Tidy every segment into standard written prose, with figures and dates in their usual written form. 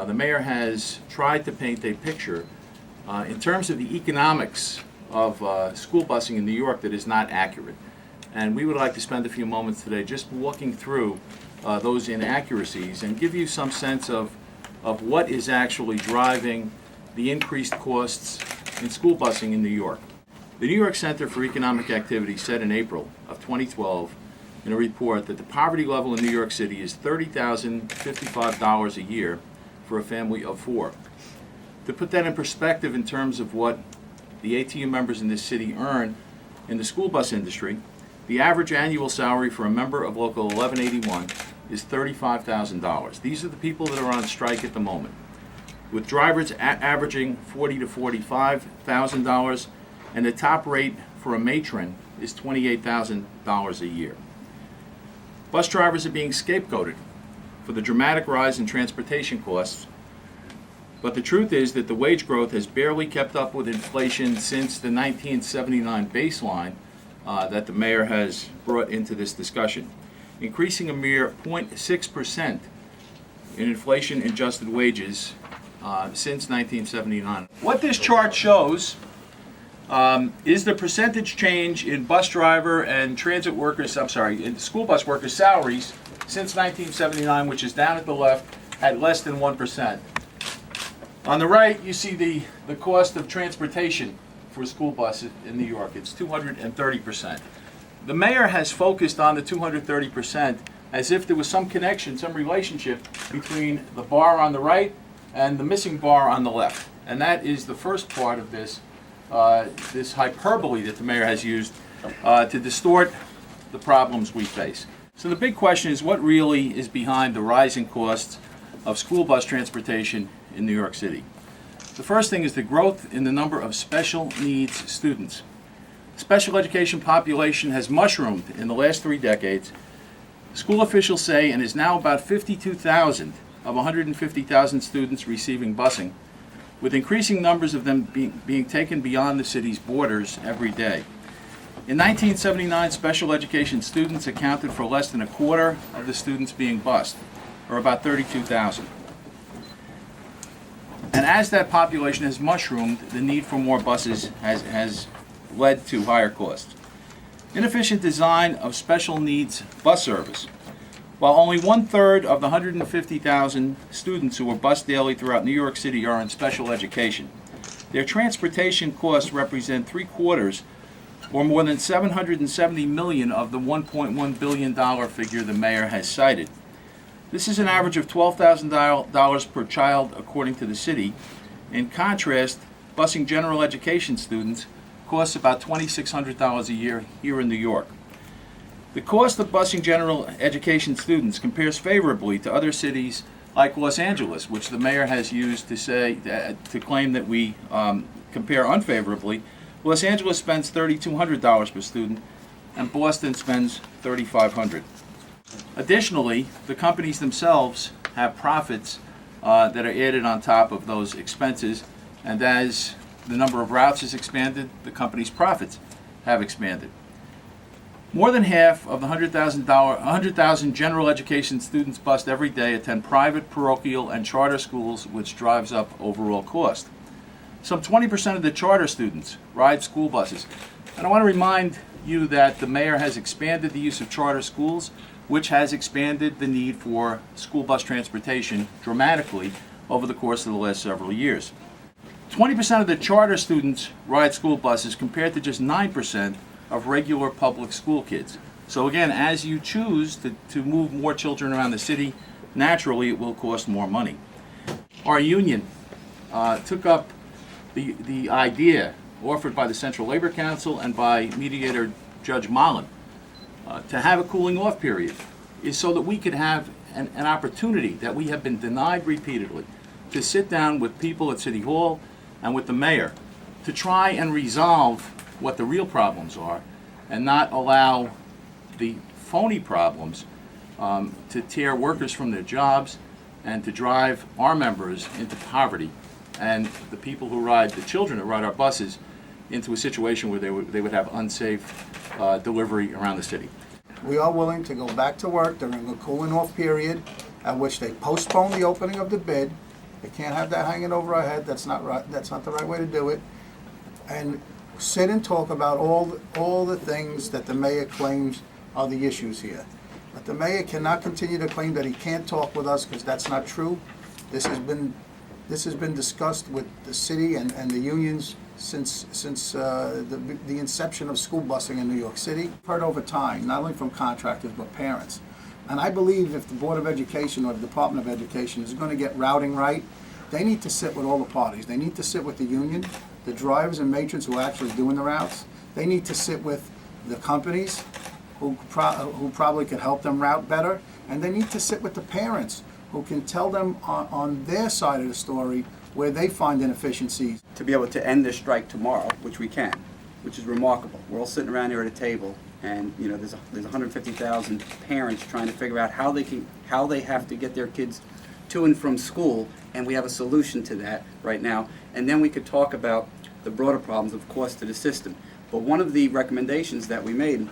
The mayor has tried to paint a picture in terms of the economics of school busing in New York that is not accurate. And we would like to spend a few moments today just walking through those inaccuracies and give you some sense of what is actually driving the increased costs in school busing in New York. The New York Center for Economic Activity said in April of 2012 in a report that the poverty level in New York City is $30,055 a year for a family of four. To put that in perspective in terms of what the ATU members in this city earn in the school bus industry, the average annual salary for a member of Local 1181 is $35,000. These are the people that are on strike at the moment, with drivers averaging $40,000 to $45,000, and the top rate for a matron is $28,000 a year. Bus drivers are being scapegoated for the dramatic rise in transportation costs, but the truth is that the wage growth has barely kept up with inflation since the 1979 baseline that the mayor has brought into this discussion, increasing a mere 0.6% in inflation-adjusted wages since 1979. What this chart shows is the percentage change in bus driver and transit workers, in school bus workers' salaries since 1979, which is down at the left at less than 1%. On the right, you see the cost of transportation for school buses in New York. It's 230%. The mayor has focused on the 230% as if there was some connection, some relationship between the bar on the right and the missing bar on the left. And that is the first part of this hyperbole that the mayor has used to distort the problems we face. So the big question is, what really is behind the rising costs of school bus transportation in New York City? The first thing is the growth in the number of special needs students. Special education population has mushroomed in the last 3 decades. School officials say, and is now about 52,000 of 150,000 students receiving busing, with increasing numbers of them being taken beyond the city's borders every day. In 1979, special education students accounted for less than a quarter of the students being bused, or about 32,000. And as that population has mushroomed, the need for more buses has led to higher costs. Inefficient design of special needs bus service. While only 1/3 of the 150,000 students who are bused daily throughout New York City are in special education, their transportation costs represent 3/4, or more than $770 million of the $1.1 billion figure the mayor has cited. This is an average of $12,000 per child according to the city. In contrast, busing general education students costs about $2,600 a year here in New York. The cost of busing general education students compares favorably to other cities like Los Angeles, which the mayor has used to claim that we compare unfavorably. Los Angeles spends $3,200 per student, and Boston spends $3,500. Additionally, the companies themselves have profits that are added on top of those expenses, and as the number of routes has expanded, the company's profits have expanded. More than half of the 100,000 general education students bused every day attend private, parochial, and charter schools, which drives up overall cost. Some 20% of the charter students ride school buses. And I want to remind you that the mayor has expanded the use of charter schools, which has expanded the need for school bus transportation dramatically over the course of the last several years. 20% of the charter students ride school buses compared to just 9% of regular public school kids. So again, as you choose to move more children around the city, naturally it will cost more money. Our union took up the idea offered by the Central Labor Council and by mediator Judge Mullen to have a cooling off period, is so that we could have an opportunity that we have been denied repeatedly to sit down with people at City Hall and with the mayor to try and resolve what the real problems are and not allow the phony problems to tear workers from their jobs and to drive our members into poverty and the people who ride, the children who ride our buses, into a situation where they would have unsafe delivery around the city. We are willing to go back to work during a cooling off period at which they postpone the opening of the bid You can't have that hanging over our head. That's not right. That's not the right way to do it. And sit and talk about all the things that the mayor claims are the issues here. But the mayor cannot continue to claim that he can't talk with us, because that's not true. This has been discussed with the city and the unions since the inception of school busing in New York City. I've heard over time, not only from contractors but parents. And I believe if the Board of Education or the Department of Education is going to get routing right, they need to sit with all the parties. They need to sit with the union, the drivers and matrons who are actually doing the routes. They need to sit with the companies who probably could help them route better. And they need to sit with the parents who can tell them on their side of the story where they find inefficiencies. To be able to end this strike tomorrow, which we can, which is remarkable. We're all sitting around here at a table, and you know there's 150,000 parents trying to figure out how they have to get their kids to and from school, and we have a solution to that right now. And then we could talk about the broader problems, of course, to the system. But one of the recommendations that we made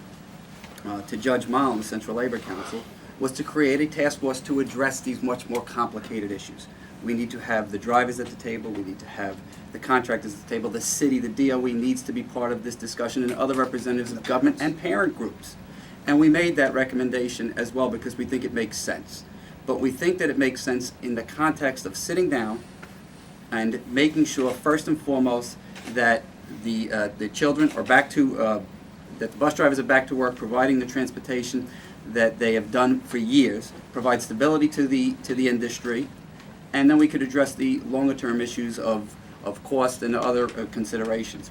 to Judge Mullen, the Central Labor Council, was to create a task force to address these much more complicated issues. We need to have the drivers at the table, we need to have the contractors at the table, the city, the DOE needs to be part of this discussion, and other representatives of government and parent groups. And we made that recommendation as well because we think it makes sense. But we think that it makes sense in the context of sitting down and making sure, first and foremost, that the children are back to, that the bus drivers are back to work, providing the transportation that they have done for years, provide stability to the industry, and then we could address the longer term issues of cost and other considerations.